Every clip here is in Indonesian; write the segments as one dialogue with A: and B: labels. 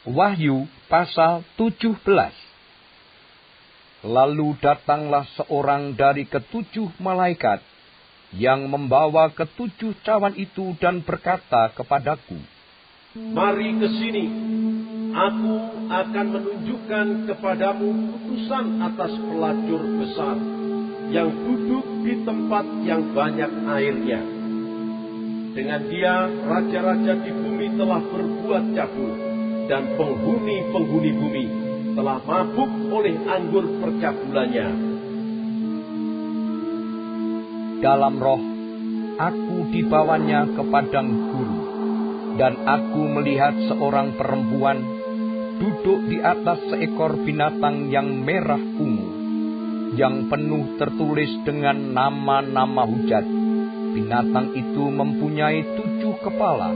A: Wahyu pasal 17. Lalu datanglah seorang dari ketujuh malaikat yang membawa ketujuh cawan itu dan berkata kepadaku,
B: "Mari ke sini, aku akan menunjukkan kepadamu putusan atas pelacur besar yang duduk di tempat yang banyak airnya. Dengan dia, raja-raja di bumi telah berbuat cabul, dan penghuni-penghuni bumi telah mabuk oleh anggur percabulannya."
A: Dalam roh, aku dibawanya ke padang gurun, dan aku melihat seorang perempuan duduk di atas seekor binatang yang merah ungu, yang penuh tertulis dengan nama-nama hujat. Binatang itu mempunyai 7 kepala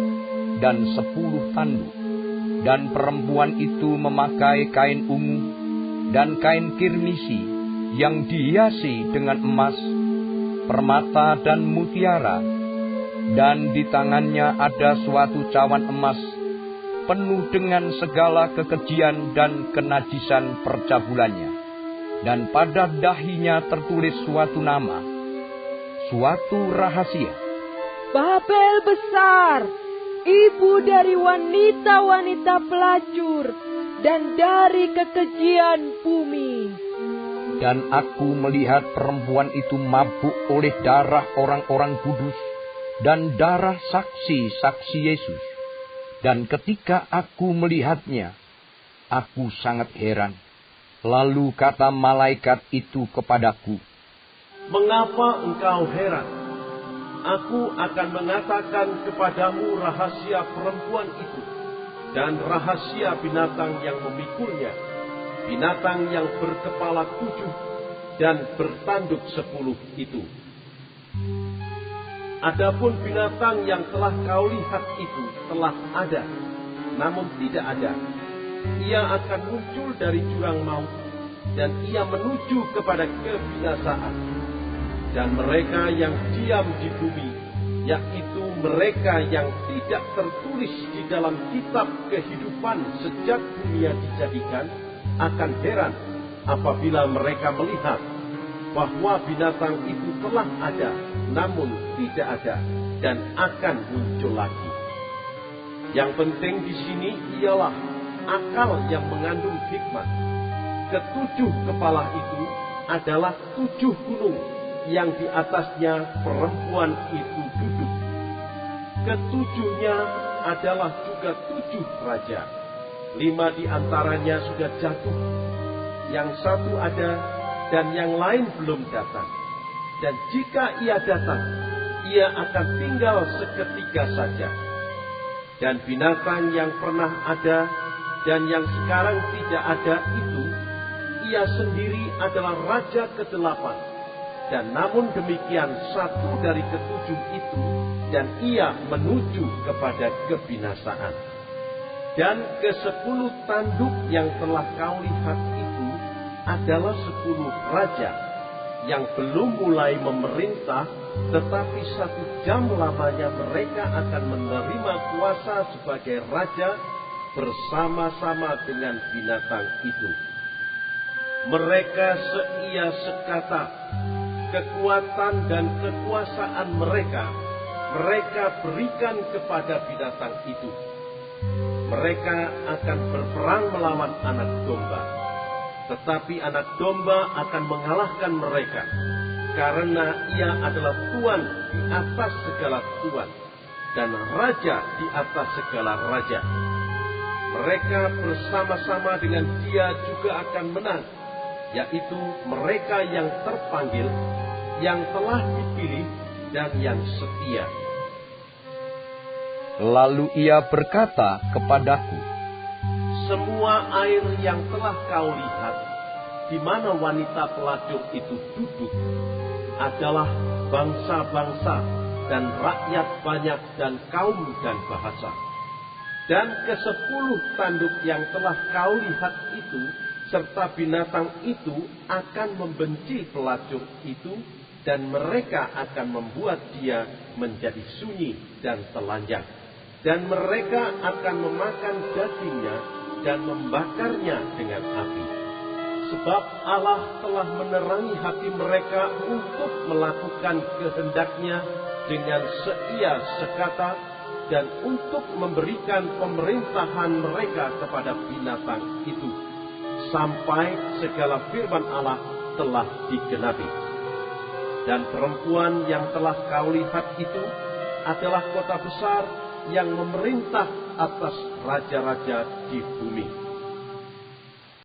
A: dan 10 tanduk, dan perempuan itu memakai kain ungu dan kain kirmisi yang dihiasi dengan emas, permata dan mutiara, dan di tangannya ada suatu cawan emas penuh dengan segala kekejian dan kenajisan percabulannya, dan pada dahinya tertulis suatu nama, suatu rahasia.
C: Babel besar, ibu dari wanita-wanita pelacur dan dari kekejian bumi.
A: Dan aku melihat perempuan itu mabuk oleh darah orang-orang kudus dan darah saksi-saksi Yesus. Dan ketika aku melihatnya, aku sangat heran. Lalu kata malaikat itu kepadaku,
B: "Mengapa engkau heran? Aku akan mengatakan kepadamu rahasia perempuan itu dan rahasia binatang yang memikulnya, binatang yang berkepala 7 dan bertanduk 10 itu. Adapun binatang yang telah kau lihat itu telah ada, namun tidak ada. Ia akan muncul dari jurang maut, dan ia menuju kepada kebinasaan. Dan mereka yang diam di bumi, yaitu mereka yang tidak tertulis di dalam kitab kehidupan sejak dunia dijadikan, akan heran apabila mereka melihat bahwa binatang itu telah ada, namun tidak ada, dan akan muncul lagi." Yang penting di sini ialah akal yang mengandung hikmat. Ketujuh kepala itu adalah 7 gunung yang di atasnya perempuan itu duduk. Ketujuhnya adalah juga 7 raja. 5 di antaranya sudah jatuh, yang 1 ada, dan yang lain belum datang. Dan jika ia datang, ia akan tinggal seketika saja. Dan binatang yang pernah ada dan yang sekarang tidak ada itu, ia sendiri adalah raja ke-8. Dan namun demikian 1 dari ke-7 itu, dan ia menuju kepada kebinasaan. Dan ke-10 tanduk yang telah kau lihat itu adalah 10 raja yang belum mulai memerintah, tetapi 1 jam lamanya mereka akan menerima kuasa sebagai raja bersama-sama dengan binatang itu. Mereka seia sekata, kekuatan dan kekuasaan mereka berikan kepada binatang itu. Mereka akan berperang melawan anak domba, tetapi anak domba akan mengalahkan mereka, karena ia adalah tuan di atas segala tuan, dan raja di atas segala raja. Mereka bersama-sama dengan dia juga akan menang, yaitu mereka yang terpanggil, yang telah dipilih, dan yang setia."
A: Lalu ia berkata kepadaku,
B: "Semua air yang telah kau lihat, di mana wanita pelacur itu duduk, adalah bangsa-bangsa dan rakyat banyak dan kaum dan bahasa. Dan ke-10 tanduk yang telah kau lihat itu, serta binatang itu akan membenci pelacur itu, dan mereka akan membuat dia menjadi sunyi dan telanjang. Dan mereka akan memakan dagingnya dan membakarnya dengan api. Sebab Allah telah menerangi hati mereka untuk melakukan kehendak-Nya dengan seia sekata dan untuk memberikan pemerintahan mereka kepada binatang itu, sampai segala firman Allah telah digenapi. Dan perempuan yang telah kau lihat itu adalah kota besar yang memerintah atas raja-raja di bumi.